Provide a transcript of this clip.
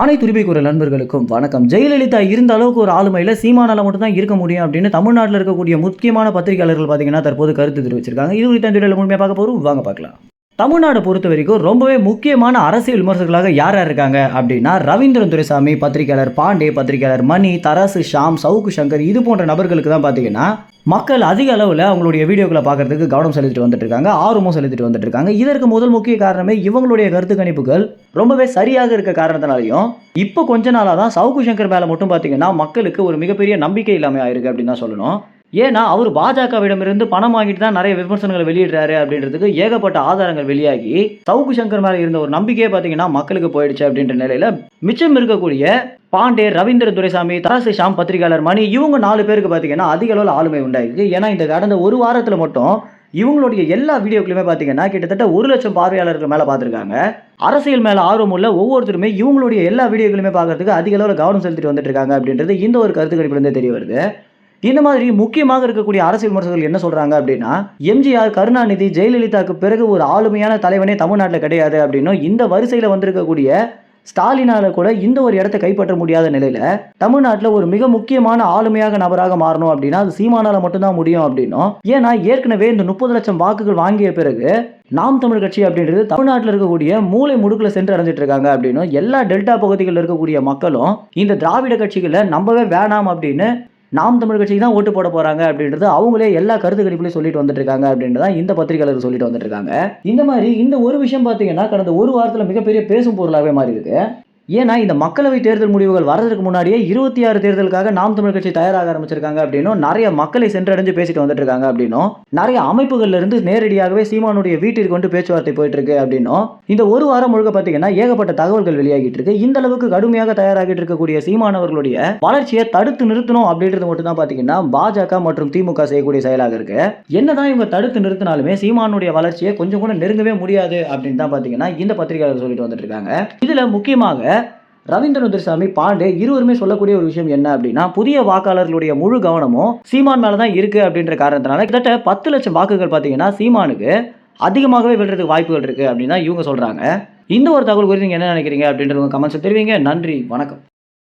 அனைத்து உரிமைக்குரிய நண்பர்களுக்கும் வணக்கம். ஜெயலலிதா இருந்த அளவுக்கு ஒரு ஆளுமையில் சீமானால மட்டும் தான் இருக்க முடியும் அப்படின்னு தமிழ்நாட்டில் இருக்கக்கூடிய முக்கியமான பத்திரிகையாளர்கள் பார்த்தீங்கன்னா தற்போது கருத்து தெரிவிச்சிருக்காங்க. இது குறித்த வீடியோவில் முழுமையாக பார்க்க போகிறோம், வாங்க பார்க்கலாம். தமிழ்நாடு பொறுத்த வரைக்கும் ரொம்பவே முக்கியமான அரசியல் விமர்சகர்களாக யார் யார் இருக்காங்க அப்படின்னா, ரவீந்திரன் துரைசாமி பத்திரிகையாளர், பாண்டே பத்திரிகையாளர், மணி, தராசு, ஷாம், சவுக்கு சங்கர், இது போன்ற நபர்களுக்கு தான் பார்த்தீங்கன்னா மக்கள் அதிக அளவில் அவங்களுடைய வீடியோக்களை பார்க்கறதுக்கு கவனம் செலுத்திட்டு வந்துட்டு இருக்காங்க, ஆர்வமும் செலுத்திட்டு வந்துட்டு இருக்காங்க. இதற்கு முதல் முக்கிய காரணமே இவங்களுடைய கருத்து கணிப்புகள் ரொம்பவே சரியாக இருக்க காரணத்தினாலையும் இப்போ கொஞ்ச நாளாக தான் சவுக்கு சங்கர் மேலே மட்டும் பார்த்தீங்கன்னா மக்களுக்கு ஒரு மிகப்பெரிய நம்பிக்கை இல்லாமல் ஆயிருக்கு அப்படின்னு தான் சொல்லணும். ஏன்னா அவர் பாஜகவிடமிருந்து பணம் வாங்கிட்டு தான் நிறைய விமர்சனங்களை வெளியிடுறாரு அப்படின்றதுக்கு ஏகப்பட்ட ஆதாரங்கள் வெளியாகி சவுக்கு சங்கர் மேலே இருந்த ஒரு நம்பிக்கையே பார்த்தீங்கன்னா மக்களுக்கு போயிடுச்சு அப்படின்ற நிலையில மிச்சம் இருக்கக்கூடிய பாண்டே, ரவீந்திர துரைசாமி, தராசு, ஷாம் பத்திரிகையாளர், மணி, இவங்க 4 பேருக்கு பார்த்தீங்கன்னா அதிக அளவில் ஆளுமை உண்டாயிருக்கு. ஏன்னா இந்த கடந்த ஒரு வாரத்தில் மட்டும் இவங்களுடைய எல்லா வீடியோக்களுமே பார்த்தீங்கன்னா கிட்டத்தட்ட 1 லட்சம் பார்வையாளர்கள் மேலே பார்த்துருக்காங்க. அரசியல் மேலே ஆர்வம் உள்ள ஒவ்வொருத்தருமே இவங்களுடைய எல்லா வீடியோக்களுமே பார்க்கறதுக்கு அதிக அளவில் கவனம் செலுத்திட்டு வந்துட்டு இருக்காங்க அப்படின்றது இந்த ஒரு கருத்து கணிப்பிலிருந்தே தெரிய வருது. இந்த மாதிரி முக்கியமாக இருக்கக்கூடிய அரசியல் விமர்சகர்கள் என்ன சொல்றாங்க அப்படின்னா, எம்ஜிஆர், கருணாநிதி, ஜெயலலிதாவுக்கு பிறகு ஒரு ஆளுமையான தலைவனே தமிழ்நாட்டில் கிடையாது அப்படின்னும், இந்த வரிசையில் வந்திருக்கக்கூடிய ஸ்டாலினால கூட இந்த ஒரு இடத்தை கைப்பற்ற முடியாத நிலையில தமிழ்நாட்டில் ஒரு மிக முக்கியமான ஆளுமையாக நபராக மாறணும் அப்படின்னா அது சீமானால மட்டும்தான் முடியும் அப்படின்னும், ஏன்னா ஏற்கனவே இந்த 30 லட்சம் வாக்குகள் வாங்கிய பிறகு நாம் தமிழ் கட்சி அப்படின்றது தமிழ்நாட்டில் இருக்கக்கூடிய மூளை முடுக்கில் சென்று அடைஞ்சிட்டு இருக்காங்க அப்படின்னும், எல்லா டெல்டா பகுதிகளில் இருக்கக்கூடிய மக்களும் இந்த திராவிட கட்சிகளை நம்பவே வேணாம் அப்படின்னு நாம் தமிழ் கட்சிக்கு தான் ஓட்டு போட போறாங்க அப்படின்றது அவங்களே எல்லா கருத்து கணிப்புலையும் சொல்லிட்டு வந்துட்டு இருக்காங்க அப்படின்றதான் இந்த பத்திரிகையாளர்கள் சொல்லிட்டு வந்துட்டு இருக்காங்க. இந்த மாதிரி இந்த ஒரு விஷயம் பார்த்தீங்கன்னா கடந்த ஒரு வாரத்தில் மிகப்பெரிய பேசும் பொருளாகவே மாறி இருக்கு. ஏன்னா இந்த மக்களவை தேர்தல் முடிவுகள் வரதுக்கு முன்னாடியே 26 தேர்தலுக்காக நாம் தமிழ் கட்சி தயாராக ஆரம்பிச்சிருக்காங்க அப்படின்னும், நிறைய மக்களை சென்றடைஞ்சு பேசிட்டு வந்துட்டு இருக்காங்க அப்படின்னும், நிறைய அமைப்புகள்ல இருந்து நேரடியாகவே சீமானுடைய வீட்டிற்கு வந்து பேச்சுவார்த்தை போயிட்டு இருக்கு அப்படின்னும், இந்த ஒரு வாரம் முழுக்க பார்த்தீங்கன்னா ஏகப்பட்ட தகவல்கள் வெளியாகிட்டு இருக்கு. இந்த அளவுக்கு கடுமையாக தயாராகிட்டு இருக்கக்கூடிய சீமானவர்களுடைய வளர்ச்சியை தடுத்து நிறுத்தணும் அப்படின்றது மட்டும் தான் பார்த்தீங்கன்னா பாஜக மற்றும் திமுக செய்யக்கூடிய செயலாக இருக்கு. என்னதான் இவங்க தடுத்து நிறுத்தினாலுமே சீமானுடைய வளர்ச்சியை கொஞ்சம் கூட நெருங்கவே முடியாது அப்படின்னு தான் பார்த்தீங்கன்னா இந்த பத்திரிகையாளர்கள் சொல்லிட்டு வந்துட்டு இருக்காங்க. இதுல முக்கியமாக ரவீந்திரன் துரைசாமி, பாண்டே இருவருமே சொல்லக்கூடிய ஒரு விஷயம் என்ன அப்படின்னா, புதிய வாக்காளர்களுடைய முழு கவனமும் சீமான் மேல தான் இருக்கு அப்படின்ற காரணத்தினால கிட்டத்தட்ட 10 லட்சம் வாக்குகள் பார்த்தீங்கன்னா சீமானுக்கு அதிகமாகவே வெல்றதுக்கு வாய்ப்புகள் இருக்கு அப்படின்னு தான் இவங்க சொல்றாங்க. இந்த ஒரு தகவல் குறித்து நீங்க என்ன நினைக்கிறீங்க அப்படின்றது கமெண்ட்ஸ் தெரிவிங்க. நன்றி, வணக்கம்.